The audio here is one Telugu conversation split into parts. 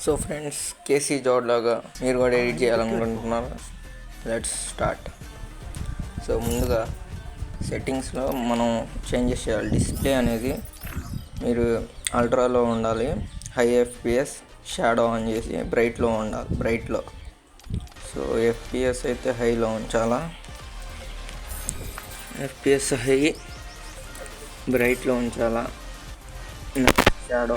సో ఫ్రెండ్స్, కేసీ జార్జ్ లాగా మీరు కూడా ఎడిట్ చేయాలనుకుంటున్నారు? Let's start. సో ముందుగా సెట్టింగ్స్లో మనం చేంజెస్ చేయాలి. డిస్ప్లే అనేది మీరు అల్ట్రాలో ఉండాలి, హై ఎఫ్పిఎస్, షాడో ఆన్ చేసి బ్రైట్లో ఉండాలి. బ్రైట్లో సో ఎఫ్పిఎస్ అయితే హైలో ఉంచాలా, ఎఫ్పిఎస్ హై, బ్రైట్లో ఉంచాలా. షాడో.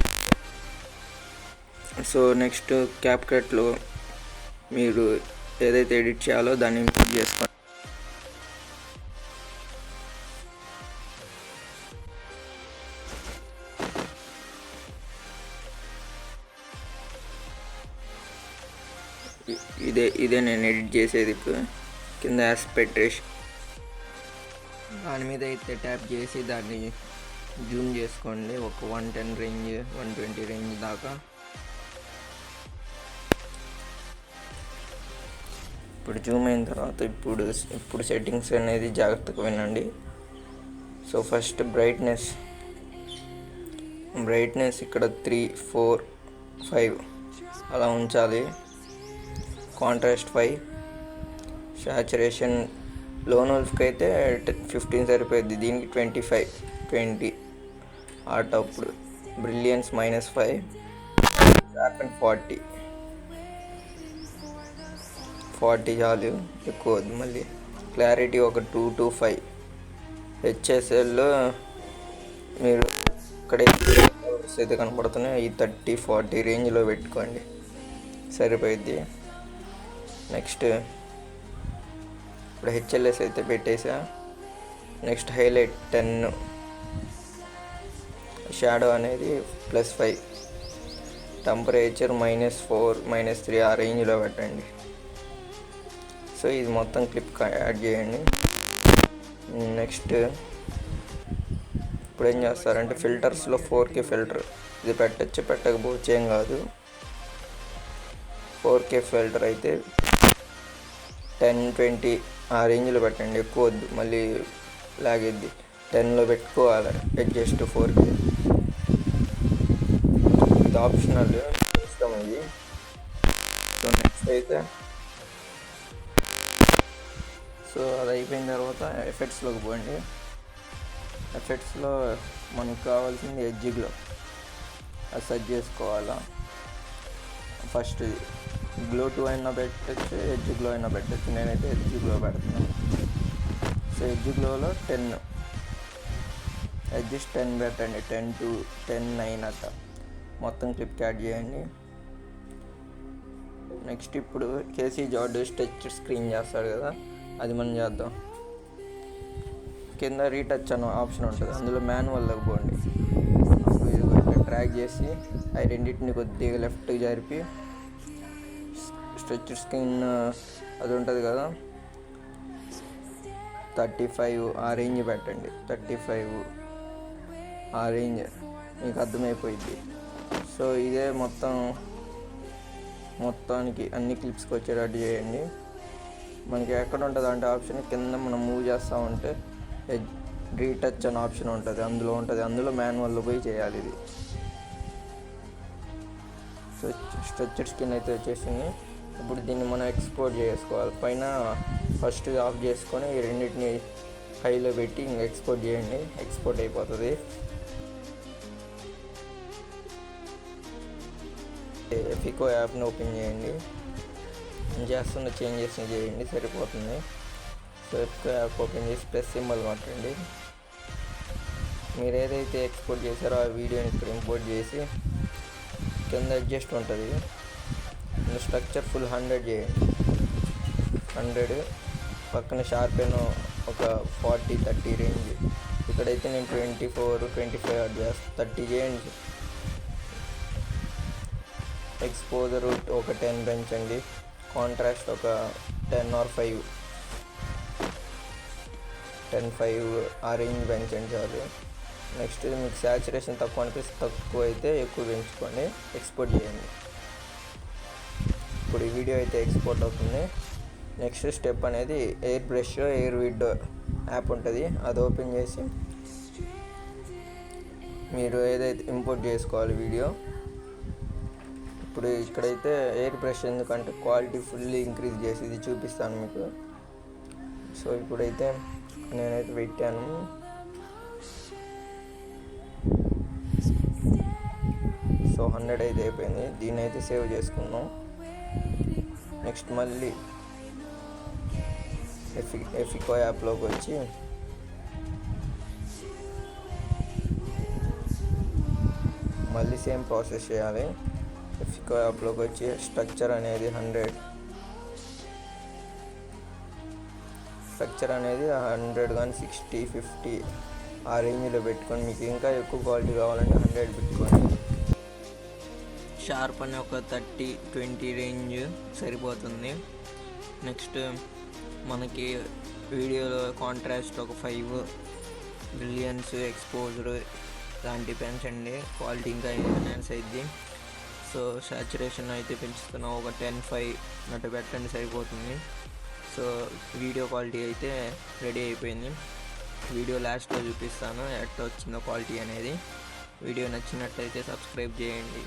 సో నెక్స్ట్ క్యాప్కట్లో మీరు ఏదైతే ఎడిట్ చేయాలో దాన్ని ఇంపోర్ట్ చేసుకోండి. ఇదే నేను ఎడిట్ చేసేది. ఇప్పుడు కింద ఆస్పెక్ట్ రేషియో దాని మీద అయితే ట్యాప్ చేసి దాన్ని జూమ్ చేసుకోండి. ఒక 110 రేంజ్, 120 రేంజ్ దాకా. ఇప్పుడు జూమ్ అయిన తర్వాత ఇప్పుడు సెట్టింగ్స్ అనేది జాగ్రత్తగా వినండి. సో ఫస్ట్ బ్రైట్నెస్ ఇక్కడ 3, 4, 5 అలా ఉంచాలి. కాంట్రాస్ట్ 5, సాచురేషన్ లోన్ వల్ఫ్కి అయితే 15 సరిపోయింది, దీనికి 25, 20 ఆట. అప్పుడు బ్రిలియన్స్ -5, షార్పెన్ 40 చాలు, ఎక్కువ వద్దు. మళ్ళీ క్లారిటీ ఒక 2 to 5. హెచ్ఎస్ఎల్లో మీరు ఇక్కడ అయితే కనపడుతున్నాయి, ఈ 30-40 రేంజ్లో పెట్టుకోండి, సరిపోయింది. నెక్స్ట్ ఇప్పుడు హెచ్ఎల్ఎస్ అయితే పెట్టేసా. నెక్స్ట్ హైలైట్ 10, షాడో అనేది +5, టెంపరేచర్ -4, -3 ఆ రేంజ్లో పెట్టండి. సో ఇది మొత్తం క్లిప్ యాడ్ చేయండి. నెక్స్ట్ ఇప్పుడు ఏం చేస్తారంటే ఫిల్టర్స్లో 4K ఫిల్టర్ ఇది పెట్టచ్చు, పెట్టకపోవచ్చు, ఏం కాదు. 4K ఫిల్టర్ అయితే 10-20 ఆ రేంజ్లో పెట్టండి, ఎక్కువ వద్దు, మళ్ళీ లాగిద్ది. 10లో పెట్టుకోవాలి అడ్జస్ట్ 4K. ఇది ఆప్షనల్, ఇష్టం ఇది. సో నెక్స్ట్ అయితే సో అది అయిపోయిన తర్వాత ఎఫెక్ట్స్లోకి పోండి. ఎఫెక్ట్స్లో మనకు కావాల్సింది ఎడ్జ్ గ్లో, అది సెట్ చేసుకోవాలా. ఫస్ట్ గ్లో 2 అయినా పెట్టచ్చు, ఎడ్జ్ గ్లో అయినా పెట్టచ్చు. నేనైతే ఎడ్జ్ గ్లో పెడుతున్నాను. సో ఎడ్జ్ గ్లోలో 10, ఎడ్జెస్ 10 పెట్టండి, 10 to 10, 9 అట్ట మొత్తం క్లిప్ యాడ్ చేయండి. నెక్స్ట్ ఇప్పుడు కేసీ జార్జ్ టచ్ స్క్రీన్ చేస్తాడు కదా, అది మనం చేద్దాం. కింద రీటచ్ అన్న ఆప్షన్ ఉంటుంది, అందులో మాన్యువల్లోకి పోండి. ట్రాక్ చేసి అవి రెండింటిని కొద్దిగా లెఫ్ట్కి జరిపి స్ట్రెచ్ స్క్రీన్ అది ఉంటుంది కదా, 35 ఆ రేంజ్ పెట్టండి. 35 ఆ రేంజ్ మీకు అర్థమైపోయింది. సో ఇదే మొత్తానికి అన్ని క్లిప్స్కి వచ్చేటట్టు చేయండి. మనకి ఎక్కడ ఉంటుంది అంటే ఆప్షన్ కింద మనం మూవ్ చేస్తూ ఉంటే రీటచ్ అనే ఆప్షన్ ఉంటుంది, అందులో మాన్యువల్లో పోయి చేయాలి ఇది. సో స్ట్రెచర్ స్కిన్ అయితే వచ్చేసింది. ఇప్పుడు దీన్ని మనం ఎక్స్పోర్ట్ చేసుకోవాలి. పైన ఫస్ట్ ఆఫ్ చేసుకొని ఈ రెండింటిని హైలో పెట్టి ఇంకా ఎక్స్పోర్ట్ చేయండి, ఎక్స్పోర్ట్ అయిపోతుంది. ఫికో యాప్ని ఓపెన్ చేయండి, చేస్తున్న చేంజెస్ని చేయండి, సరిపోతుంది. సో ఫికో యాప్ ఓపెన్ చేసి ప్లస్ సింబల్ కొట్టండి. మీరు ఏదైతే ఎక్స్పోర్ట్ చేశారో ఆ వీడియోని ఇక్కడ ఇంపోర్ట్ చేసి కింద అడ్జస్ట్ ఉంటుంది, స్ట్రక్చర్ ఫుల్ 100 చేయండి. 100 పక్కన షార్పెన్ ఒక 40-30 రేంజ్. ఇక్కడైతే నేను 24-25 యాడ్ చేస్తాను, 30 చేయండి. ఎక్స్పోజర్ ఒక 10 పెంచండి. కాంట్రాస్ట్ ఒక 10 or 5, 10-5 ఆ రేంజ్ పెంచండి చాలు. నెక్స్ట్ మీకు సాచురేషన్ తక్కువ అనిపిస్తే తక్కువ, అయితే ఎక్కువ పెంచుకొని ఎక్స్పోర్ట్ చేయండి. ఇప్పుడు ఈ వీడియో అయితే ఎక్స్పోర్ట్ అవుతుంది. నెక్స్ట్ స్టెప్ అనేది ఎయిర్ బ్రష్, ఎయిర్ విడ్ యాప్ ఉంటుంది, అది ఓపెన్ చేసి మీరు ఏదైతే ఇంపోర్ట్ చేసుకోవాలి వీడియో ఇప్పుడు ఇక్కడైతే ఎయిర్ బ్రష్ ఎందుకంటే క్వాలిటీ ఫుల్లీ ఇంక్రీజ్ చేసి ఇది చూపిస్తాను మీకు. సో ఇప్పుడైతే నేనైతే పెట్టాను. సో 100 అయితే అయిపోయింది. దీన్ని అయితే సేవ్ చేసుకున్నాం. నెక్స్ట్ మళ్ళీ ఎఫికో యాప్లోకి వచ్చి మళ్ళీ సేమ్ ప్రాసెస్ చేయాలి. ఎఫికో యాప్లోకి వచ్చి స్ట్రక్చర్ అనేది 100 కానీ 60, 50 ఆ రేంజ్లో పెట్టుకొని, మీకు ఇంకా ఎక్కువ క్వాలిటీ కావాలంటే 100 పెట్టుకోండి. షార్ప్ అని ఒక 30-20 రేంజ్ సరిపోతుంది. నెక్స్ట్ మనకి వీడియోలో కాంట్రాస్ట్ ఒక 5 బ్రిలియన్స్, ఎక్స్పోజర్ లాంటివి పెంచండి, క్వాలిటీ ఇంకా ఎన్హాన్స్ అయింది. సో సాచురేషన్ అయితే పెంచుతున్నాం, ఒక 10-5 అటు పెట్టండి సరిపోతుంది. సో వీడియో క్వాలిటీ అయితే రెడీ అయిపోయింది. వీడియో లాస్ట్లో చూపిస్తాను ఎట్లా వచ్చిందో క్వాలిటీ అనేది. వీడియో నచ్చినట్లయితే సబ్స్క్రైబ్ చేయండి.